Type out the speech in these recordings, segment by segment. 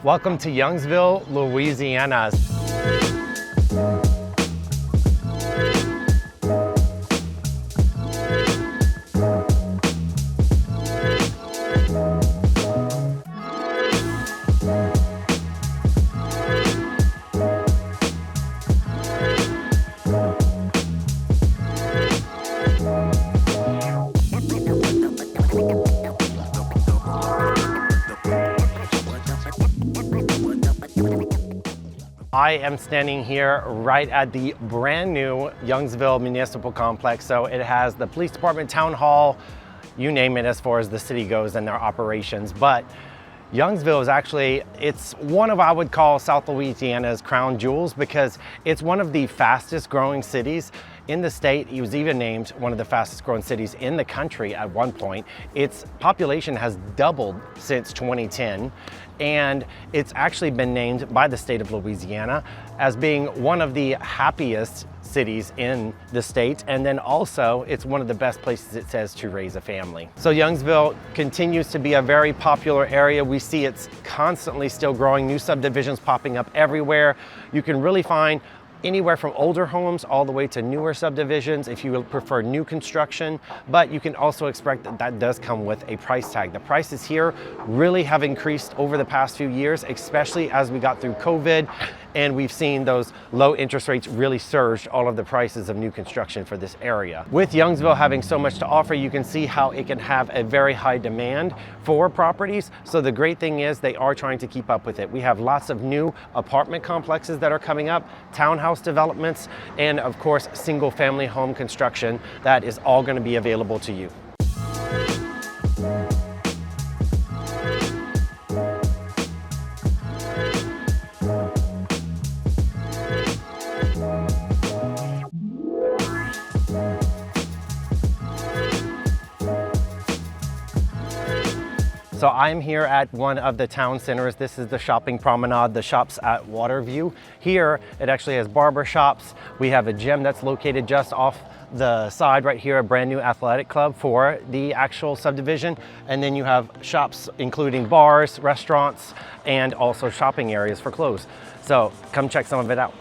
Welcome to Youngsville, Louisiana. I am standing here right at the brand new Youngsville Municipal Complex. So it has the police department, town hall, you name it as far as the city goes and their operations. But Youngsville is actually, it's one of, I would call, South Louisiana's crown jewels because it's one of the fastest growing cities in the state. It was even named one of the fastest growing cities in the country at one point. Its population has doubled since 2010. And it's actually been named by the state of Louisiana as being one of the happiest cities in the state. And then also it's one of the best places, it says, to raise a family. So Youngsville continues to be a very popular area. We see it's constantly still growing, new subdivisions popping up everywhere. You can really find anywhere from older homes all the way to newer subdivisions if you prefer new construction, but you can also expect that that does come with a price tag. The prices here really have increased over the past few years, especially as we got through COVID, and we've seen those low interest rates really surge all of the prices of new construction for this area. With Youngsville having so much to offer, you can see how it can have a very high demand for properties. So the great thing is they are trying to keep up with it. We have lots of new apartment complexes that are coming up, townhouse developments, and of course, single family home construction that is all going to be available to you. So I'm here at one of the town centers. This is the shopping promenade, the shops at Waterview. Here, it actually has barber shops. We have a gym that's located just off the side right here, a brand new athletic club for the actual subdivision. And then you have shops including bars, restaurants, and also shopping areas for clothes. So come check some of it out.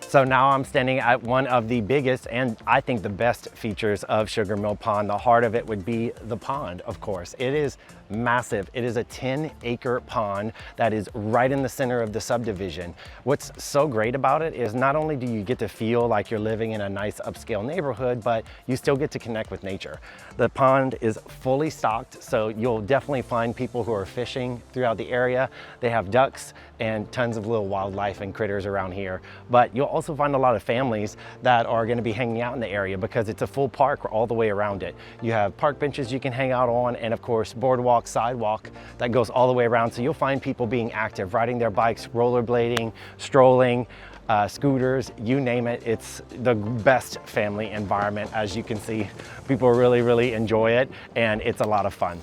So now I'm standing at one of the biggest and I think the best features of Sugar Mill Pond. The heart of it would be the pond, of course. It is massive. It is a 10-acre pond that is right in the center of the subdivision. What's so great about it is not only do you get to feel like you're living in a nice upscale neighborhood, but you still get to connect with nature. The pond is fully stocked, so you'll definitely find people who are fishing throughout the area. They have ducks and tons of little wildlife and critters around here, but you'll also find a lot of families that are going to be hanging out in the area because it's a full park all the way around it. You have park benches you can hang out on, and of course boardwalk, sidewalk that goes all the way around. So you'll find people being active, riding their bikes, rollerblading, strolling, scooters, you name it. It's the best family environment. As you can see, people really enjoy it, and it's a lot of fun.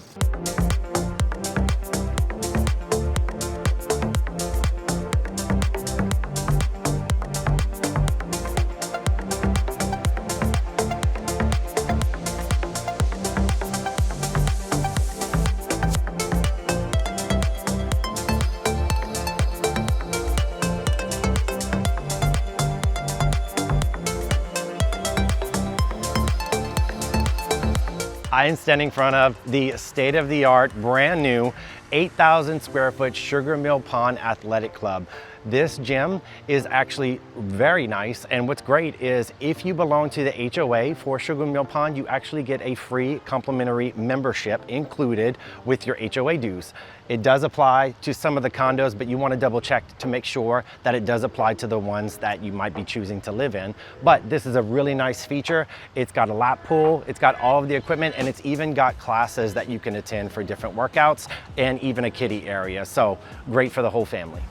I am standing in front of the state-of-the-art, brand new 8,000 square foot Sugar Mill Pond Athletic Club. This gym is actually very nice, and what's great is if you belong to the HOA for Sugar Mill Pond, you actually get a free complimentary membership included with your HOA dues. It does apply to some of the condos, but you want to double check to make sure that it does apply to the ones that you might be choosing to live in. But this is a really nice feature. It's got a lap pool, it's got all of the equipment, and it's even got classes that you can attend for different workouts and even a kiddie area. So great for the whole family.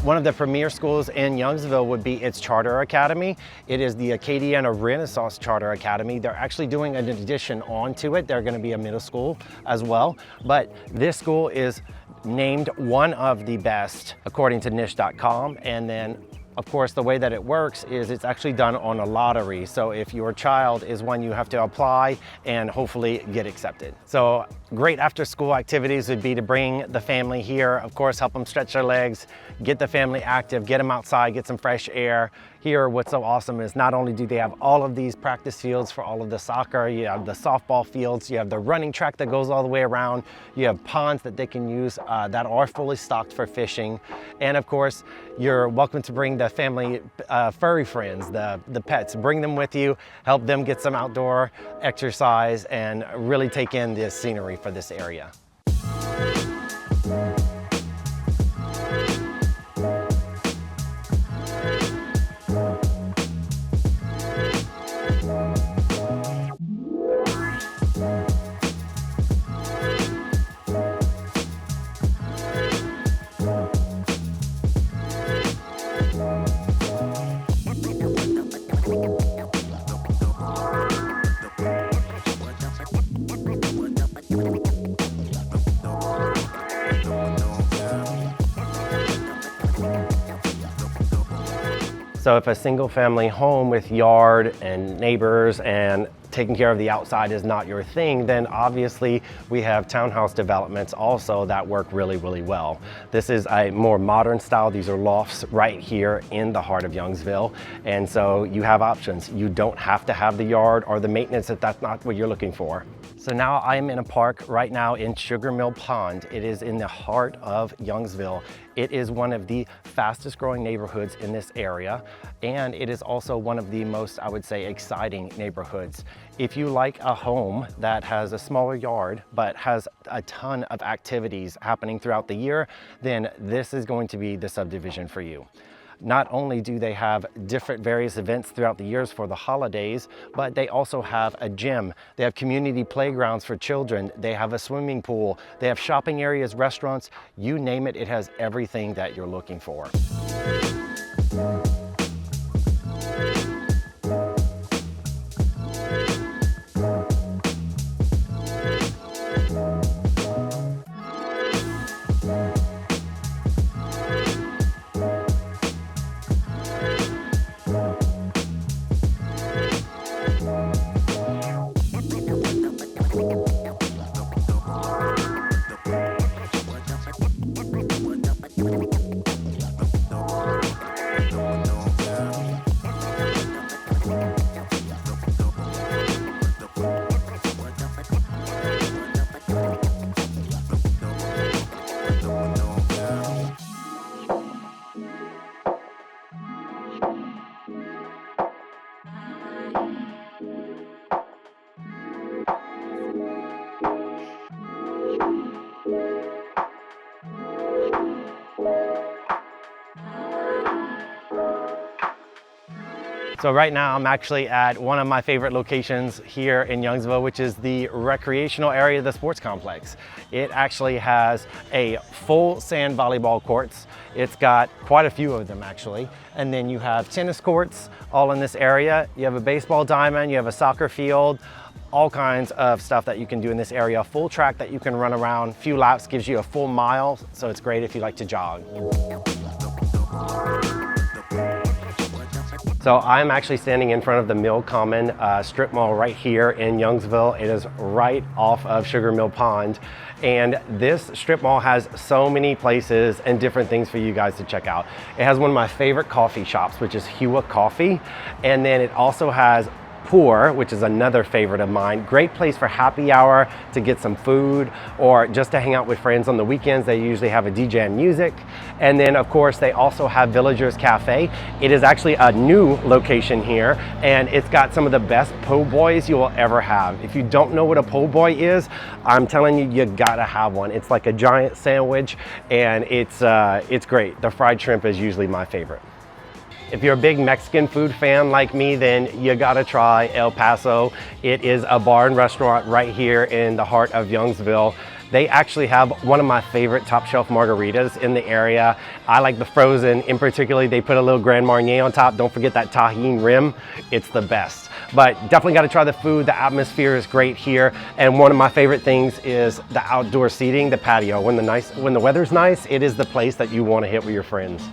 One of the premier schools in Youngsville would be its charter academy. It is the Acadiana Renaissance Charter Academy. They're actually doing an addition onto it. They're going to be a middle school as well. But this school is named one of the best according to niche.com. And then of course, the way that it works is it's actually done on a lottery. So if your child is one, you have to apply and hopefully get accepted. So great after school activities would be to bring the family here, of course, help them stretch their legs, get the family active, get them outside, get some fresh air. Here, what's so awesome is not only do they have all of these practice fields for all of the soccer, you have the softball fields, you have the running track that goes all the way around, you have ponds that they can use that are fully stocked for fishing. And of course, you're welcome to bring the family furry friends, the pets, bring them with you, help them get some outdoor exercise and really take in the scenery for this area. So if a single family home with yard and neighbors and taking care of the outside is not your thing, then obviously we have townhouse developments also that work really, really well. This is a more modern style. These are lofts right here in the heart of Youngsville. And so you have options. You don't have to have the yard or the maintenance if that's not what you're looking for. So now I'm in a park right now in Sugar Mill Pond. It is in the heart of Youngsville. It is one of the fastest growing neighborhoods in this area. And it is also one of the most, I would say, exciting neighborhoods. If you like a home that has a smaller yard, but has a ton of activities happening throughout the year, then this is going to be the subdivision for you. Not only do they have different various events throughout the years for the holidays, but they also have a gym. They have community playgrounds for children. They have a swimming pool. They have shopping areas, restaurants, you name it, it has everything that you're looking for. So right now I'm actually at one of my favorite locations here in Youngsville, which is the recreational area of the sports complex. It actually has a full sand volleyball courts. It's got quite a few of them actually. And then you have tennis courts all in this area. You have a baseball diamond, you have a soccer field, all kinds of stuff that you can do in this area. A full track that you can run around, a few laps gives you a full mile. So it's great if you like to jog. So I'm actually standing in front of the Mill Common strip mall right here in Youngsville. It is right off of Sugar Mill Pond. And this strip mall has so many places and different things for you guys to check out. It has one of my favorite coffee shops, which is Hua Coffee. And then it also has Pour, which is another favorite of mine. Great place for happy hour to get some food or just to hang out with friends on the weekends. They usually have a DJ and music. And then of course they also have Villagers Cafe. It is actually a new location here and it's got some of the best po' boys you will ever have. If you don't know what a po' boy is, I'm telling you, you gotta have one. It's like a giant sandwich and it's great. The fried shrimp is usually my favorite. If you're a big Mexican food fan like me, then you gotta try El Paso. It is a bar and restaurant right here in the heart of Youngsville. They actually have one of my favorite top shelf margaritas in the area. I like the frozen. In particular, they put a little Grand Marnier on top. Don't forget that tahini rim. It's the best. But definitely got to try the food. The atmosphere is great here. And one of my favorite things is the outdoor seating, the patio. When the weather's nice, it is the place that you want to hit with your friends.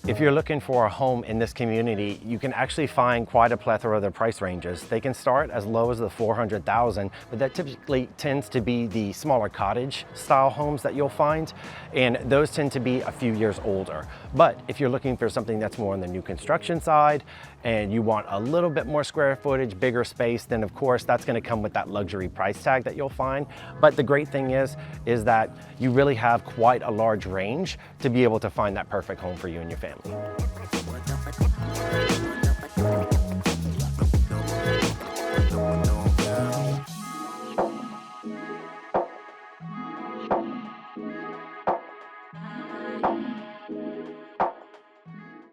If you're looking for a home in this community, you can actually find quite a plethora of their price ranges. They can start as low as the $400,000, but that typically tends to be the smaller cottage style homes that you'll find, and those tend to be a few years older. But if you're looking for something that's more on the new construction side and you want a little bit more square footage, bigger space, then of course that's going to come with that luxury price tag that you'll find. But the great thing is that you really have quite a large range to be able to find that perfect home for you and your family.